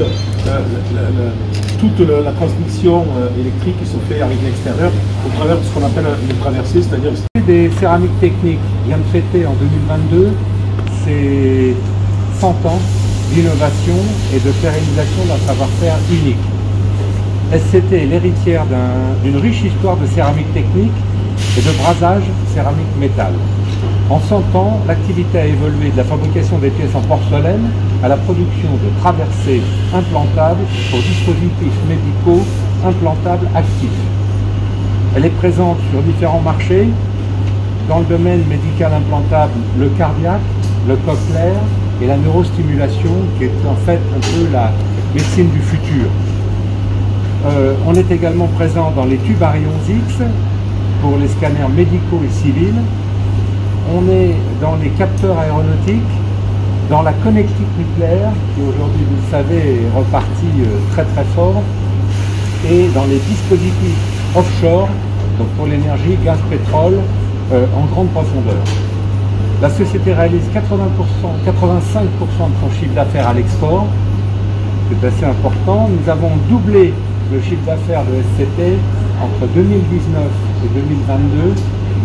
ensuite toute la transmission électrique qui se fait à rive extérieure au travers de ce qu'on appelle une traversée, c'est-à-dire des céramiques techniques vient de fêter en 2022 c'est 100 ans d'innovation et de pérennisation d'un savoir-faire unique. SCT est l'héritière d'une riche histoire de céramique technique et de brasage céramique métal. En 100 ans, l'activité a évolué de la fabrication des pièces en porcelaine à la production de traversées implantables pour dispositifs médicaux implantables actifs. Elle est présente sur différents marchés, dans le domaine médical implantable, le cardiaque, le cochléaire et la neurostimulation, qui est en fait un peu la médecine du futur. On est également présent dans les tubes Arion X pour les scanners médicaux et civils. On est dans les capteurs aéronautiques, dans la connectique nucléaire, qui aujourd'hui, vous le savez, est repartie très très fort, et dans les dispositifs offshore, donc pour l'énergie, gaz, pétrole, en grande profondeur. La société réalise 85% de son chiffre d'affaires à l'export, c'est assez important. Nous avons doublé le chiffre d'affaires de SCT entre 2019 et 2022,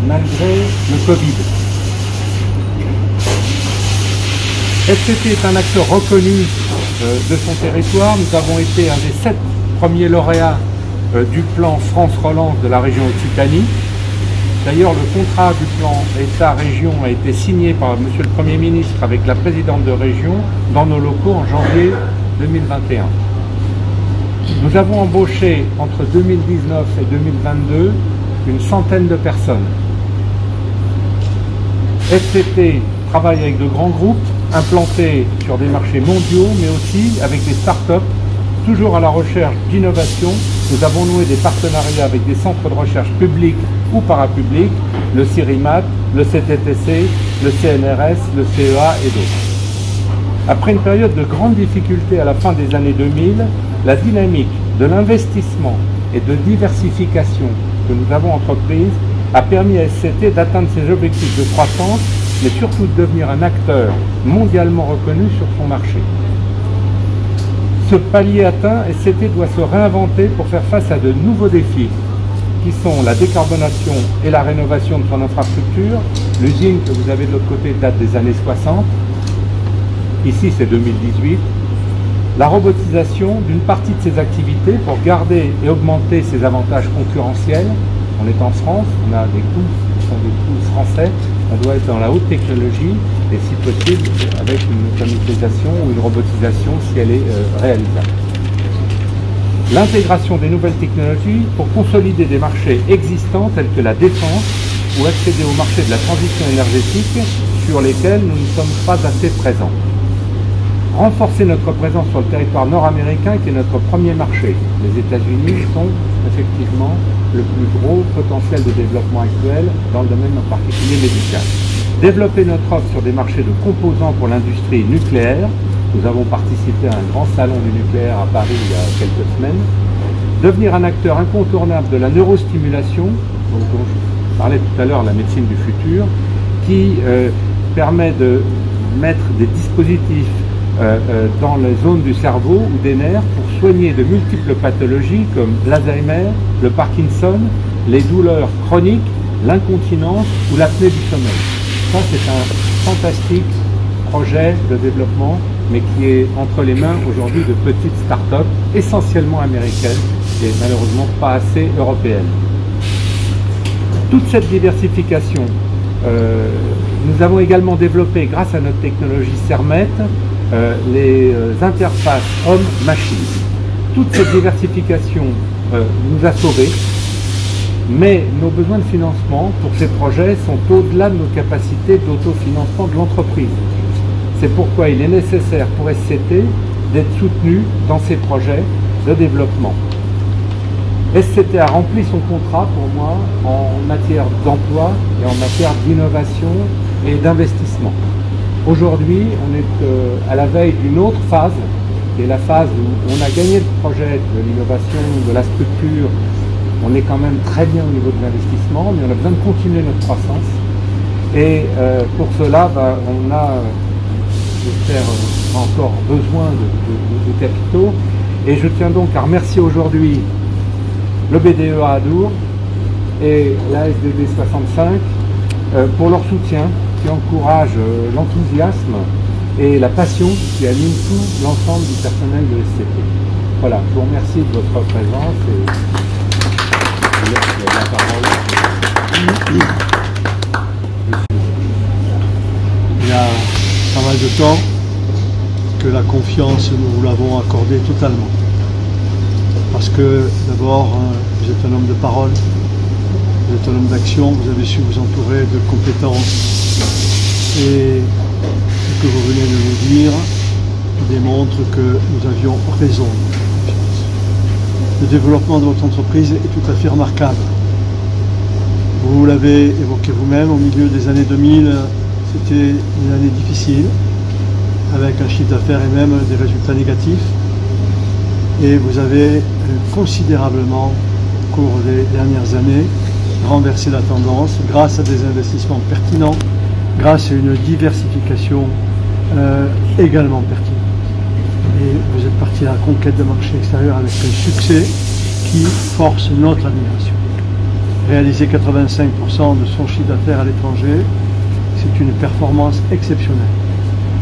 malgré le Covid. SCT est un acteur reconnu de son territoire. Nous avons été un des 7 premiers lauréats du plan France Relance de la région Occitanie. D'ailleurs, le contrat du plan État-Région a été signé par Monsieur le Premier ministre avec la présidente de région dans nos locaux en janvier 2021. Nous avons embauché entre 2019 et 2022 une centaine de personnes. SCT travaille avec de grands groupes implantés sur des marchés mondiaux, mais aussi avec des start-up, toujours à la recherche d'innovation. Nous avons noué des partenariats avec des centres de recherche publics ou parapublics, le CIRIMAT, le CTTC, le CNRS, le CEA et d'autres. Après une période de grandes difficultés à la fin des années 2000, la dynamique de l'investissement et de diversification que nous avons entreprise a permis à SCT d'atteindre ses objectifs de croissance, mais surtout de devenir un acteur mondialement reconnu sur son marché. Ce palier atteint, SCT doit se réinventer pour faire face à de nouveaux défis, qui sont la décarbonation et la rénovation de son infrastructure. L'usine que vous avez de l'autre côté date des années 60, ici c'est 2018. La robotisation d'une partie de ses activités pour garder et augmenter ses avantages concurrentiels. On est en France, on a des coûts qui sont des coûts français, on doit être dans la haute technologie et si possible avec une automatisation ou une robotisation si elle est réalisable. L'intégration des nouvelles technologies pour consolider des marchés existants tels que la défense ou accéder au marché de la transition énergétique sur lesquels nous ne sommes pas assez présents. Renforcer notre présence sur le territoire nord-américain qui est notre premier marché. Les États-Unis sont effectivement le plus gros potentiel de développement actuel dans le domaine en particulier médical. Développer notre offre sur des marchés de composants pour l'industrie nucléaire. Nous avons participé à un grand salon du nucléaire à Paris il y a quelques semaines. Devenir un acteur incontournable de la neurostimulation, dont je parlais tout à l'heure, la médecine du futur, qui permet de mettre des dispositifs dans les zones du cerveau ou des nerfs pour soigner de multiples pathologies comme l'Alzheimer, le Parkinson, les douleurs chroniques, l'incontinence ou l'apnée du sommeil. Ça, c'est un fantastique projet de développement, mais qui est entre les mains aujourd'hui de petites start-up, essentiellement américaines et malheureusement pas assez européennes. Toute cette diversification, nous avons également développé, grâce à notre technologie CERMET, les interfaces homme-machine. Toute cette diversification nous a sauvés, mais nos besoins de financement pour ces projets sont au-delà de nos capacités d'autofinancement de l'entreprise. C'est pourquoi il est nécessaire pour SCT d'être soutenu dans ces projets de développement. SCT a rempli son contrat pour moi en matière d'emploi et en matière d'innovation et d'investissement. Aujourd'hui, on est à la veille d'une autre phase, qui est la phase où on a gagné le projet de l'innovation, de la structure. On est quand même très bien au niveau de l'investissement, mais on a besoin de continuer notre croissance. Et pour cela, on a faire encore besoin de capitaux. Et je tiens donc à remercier aujourd'hui le BDEA Adour et la SDB 65 pour leur soutien qui encourage l'enthousiasme et la passion qui anime tout l'ensemble du personnel de SCP. Voilà, je vous remercie de votre présence et je vous laisse la parole. Il y a pas mal de temps que la confiance, nous vous l'avons accordée totalement. Parce que d'abord, vous êtes un homme de parole, vous êtes un homme d'action, vous avez su vous entourer de compétences et ce que vous venez de nous dire démontre que nous avions raison. Le développement de votre entreprise est tout à fait remarquable. Vous l'avez évoqué vous-même, au milieu des années 2000, c'était une année difficile, avec un chiffre d'affaires et même des résultats négatifs. Et vous avez considérablement, au cours des dernières années, renversé la tendance grâce à des investissements pertinents, grâce à une diversification également pertinente. Et vous êtes parti à la conquête de marché extérieur avec un succès qui force notre admiration. Réaliser 85% de son chiffre d'affaires à l'étranger, c'est une performance exceptionnelle.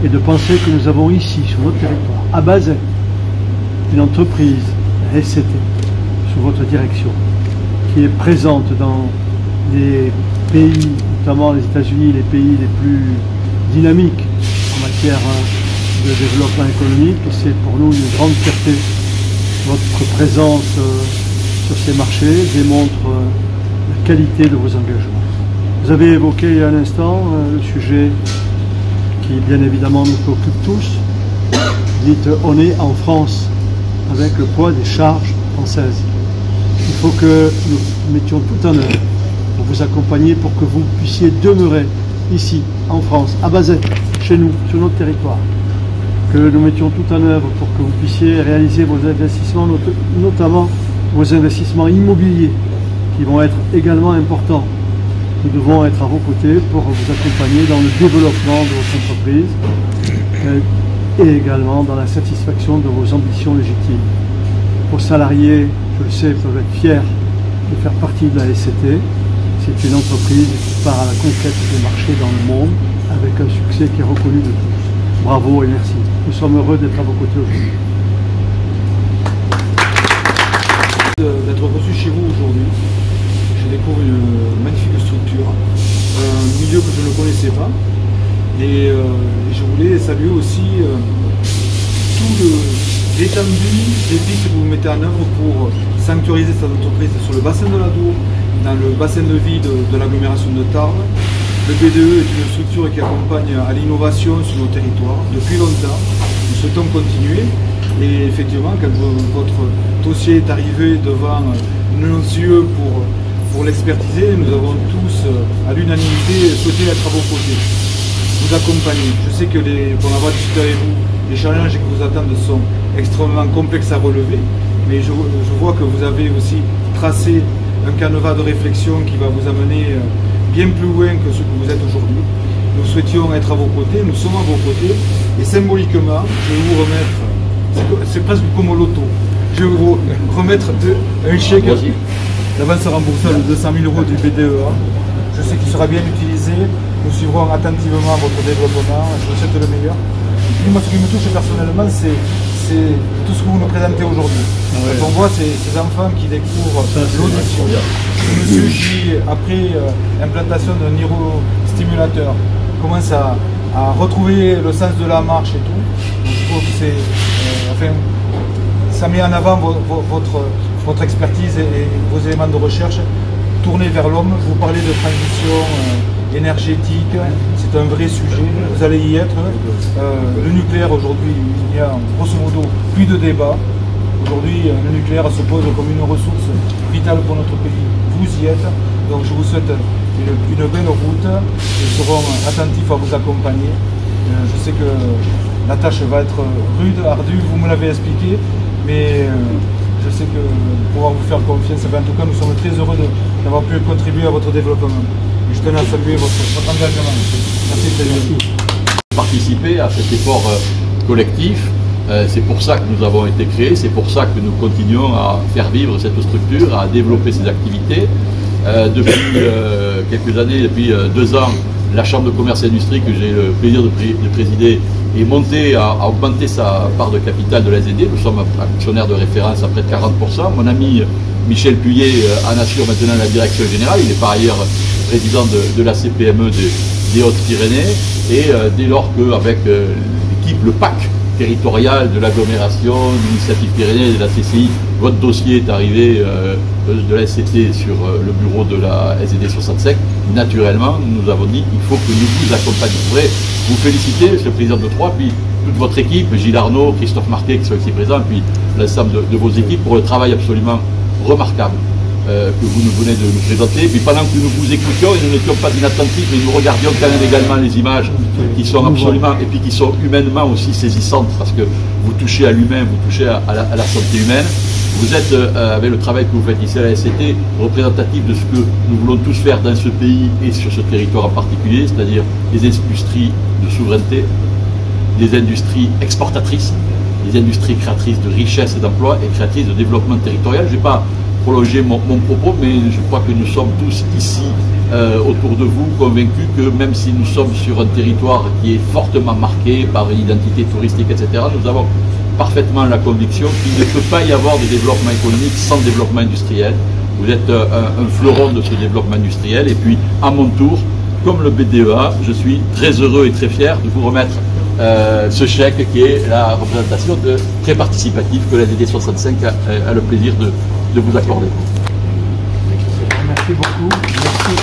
Et de penser que nous avons ici, sur notre territoire, à Bazin, une entreprise, la SCT, sous votre direction, qui est présente dans les pays, notamment les États-Unis, les pays les plus dynamiques en matière de développement économique, c'est pour nous une grande fierté. Votre présence sur ces marchés démontre la qualité de vos engagements. Vous avez évoqué il y a un instant le sujet qui bien évidemment nous préoccupe tous. Dites, on est en France avec le poids des charges françaises. Il faut que nous mettions tout en œuvre pour vous accompagner, pour que vous puissiez demeurer ici, en France, à Bazin, chez nous, sur notre territoire. Que nous mettions tout en œuvre pour que vous puissiez réaliser vos investissements, notamment vos investissements immobiliers, qui vont être également importants. Nous devons être à vos côtés pour vous accompagner dans le développement de votre entreprise et également dans la satisfaction de vos ambitions légitimes. Vos salariés, je le sais, peuvent être fiers de faire partie de la SCT. C'est une entreprise qui part à la conquête des marchés dans le monde avec un succès qui est reconnu de tous. Bravo et merci. Nous sommes heureux d'être à vos côtés aujourd'hui. D'être reçu chez vous aujourd'hui. Je découvre une magnifique structure, un milieu que je ne connaissais pas. Et je voulais saluer aussi tout l'étendue des pistes que vous mettez en œuvre pour sanctuariser cette entreprise sur le bassin de l'Adour, dans le bassin de vie de l'agglomération de Tarbes. Le BDE est une structure qui accompagne à l'innovation sur nos territoires depuis longtemps. Nous souhaitons continuer. Et effectivement, quand votre dossier est arrivé devant nos yeux pour l'expertiser, nous avons tous, à l'unanimité, souhaité être à vos côtés, vous accompagner. Je sais que, pour en avoir discuté avec vous, les challenges qui vous attendent sont extrêmement complexes à relever, mais je vois que vous avez aussi tracé un canevas de réflexion qui va vous amener bien plus loin que ce que vous êtes aujourd'hui. Nous souhaitions être à vos côtés, nous sommes à vos côtés, et symboliquement, je vais vous remettre, c'est presque comme au loto, je vais vous remettre un chèque d'avance remboursable de 200 000 € du BDEA. Je sais qu'il sera bien utilisé, nous suivrons attentivement votre développement, je vous souhaite le meilleur. Et puis moi, ce qui me touche personnellement, c'est tout ce que vous nous présentez aujourd'hui. Quand on voit ces enfants qui découvrent l'audition, monsieur qui, après implantation d'un neurostimulateur, commence à retrouver le sens de la marche et tout. Donc, je trouve que c'est, ça met en avant votre expertise et vos éléments de recherche tournés vers l'homme. Vous parlez de transition énergétique, c'est un vrai sujet, vous allez y être. Le nucléaire aujourd'hui, il y a grosso modo plus de débat. Aujourd'hui, le nucléaire se pose comme une ressource vitale pour notre pays. Vous y êtes, donc je vous souhaite une belle route. Nous serons attentifs à vous accompagner. Je sais que la tâche va être rude, ardue, vous me l'avez expliqué, mais je sais que pouvoir vous faire confiance. En tout cas, nous sommes très heureux d'avoir pu contribuer à votre développement. Et je tenais à saluer votre engagement. Merci. participer à cet effort collectif. C'est pour ça que nous avons été créés, c'est pour ça que nous continuons à faire vivre cette structure, à développer ses activités. Depuis quelques années, depuis 2 ans, la Chambre de commerce et d'industrie que j'ai le plaisir de présider est montée à augmenter sa part de capital de la SDD. Nous sommes actionnaires de référence à près de 40%. Mon ami Michel Puyet en assure maintenant la direction générale. Il est par ailleurs président de la CPME des Hautes-Pyrénées. Et dès lors qu'avec l'équipe, le PAC territorial de l'agglomération, de l'Initiative Pyrénées et de la CCI, votre dossier est arrivé de la SCT sur le bureau de la SDD 65. Naturellement, nous avons dit qu'il faut que nous vous accompagnions. Je voudrais vous féliciter, Monsieur le Président de Troyes, puis toute votre équipe, Gilles Arnaud, Christophe Marquet qui sont ici présents, puis l'ensemble de vos équipes pour le travail absolument remarquable que vous nous venez de nous présenter. Puis pendant que nous vous écoutions, et nous n'étions pas inattentifs, mais nous regardions quand même également les images qui sont absolument, et puis qui sont humainement aussi saisissantes, parce que vous touchez à l'humain, vous touchez à la santé humaine. Vous êtes, avec le travail que vous faites ici à la SCT, représentatif de ce que nous voulons tous faire dans ce pays et sur ce territoire en particulier, c'est-à-dire des industries de souveraineté, des industries exportatrices, des industries créatrices de richesse et d'emplois et créatrices de développement territorial. Je ne vais pas prolonger mon propos, mais je crois que nous sommes tous ici autour de vous convaincus que même si nous sommes sur un territoire qui est fortement marqué par une identité touristique, etc., nous avons parfaitement la conviction qu'il ne peut pas y avoir de développement économique sans développement industriel. Vous êtes un fleuron de ce développement industriel. Et puis, à mon tour, comme le BDEA, je suis très heureux et très fier de vous remettre ce chèque qui est la représentation très participative que la SDD 65 a le plaisir de vous accorder. Merci beaucoup. Merci.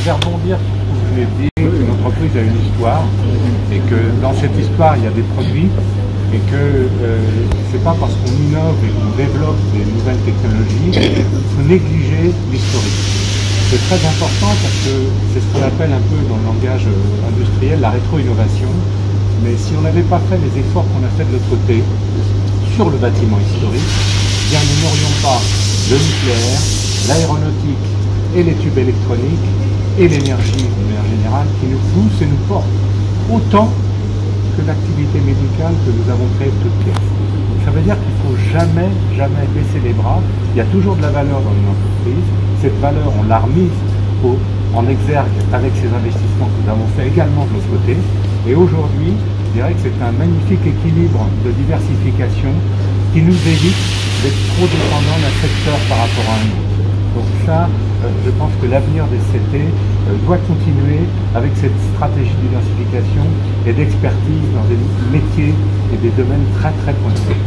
Je vais rebondir sur ce que vous venez de dire, qu'une entreprise a une histoire et que dans cette histoire il y a des produits et que c'est pas parce qu'on innove et qu'on développe des nouvelles technologies qu'il faut négliger l'historique. C'est très important parce que c'est ce qu'on appelle un peu dans le langage industriel la rétro-innovation. Mais si on n'avait pas fait les efforts qu'on a fait de l'autre côté sur le bâtiment historique, eh bien nous n'aurions pas le nucléaire, l'aéronautique et les tubes électroniques et l'énergie de manière générale qui nous poussent et nous portent autant que l'activité médicale que nous avons créée toute pièce. Donc ça veut dire qu'il ne faut jamais baisser les bras. Il y a toujours de la valeur dans une entreprise. Cette valeur, on l'a remise en exergue avec ces investissements que nous avons fait également de l'autre côté. Et aujourd'hui, je dirais que c'est un magnifique équilibre de diversification qui nous évite d'être trop dépendants d'un secteur par rapport à un autre. Donc ça, je pense que l'avenir des CT doit continuer avec cette stratégie de diversification et d'expertise dans des métiers et des domaines très très pointus.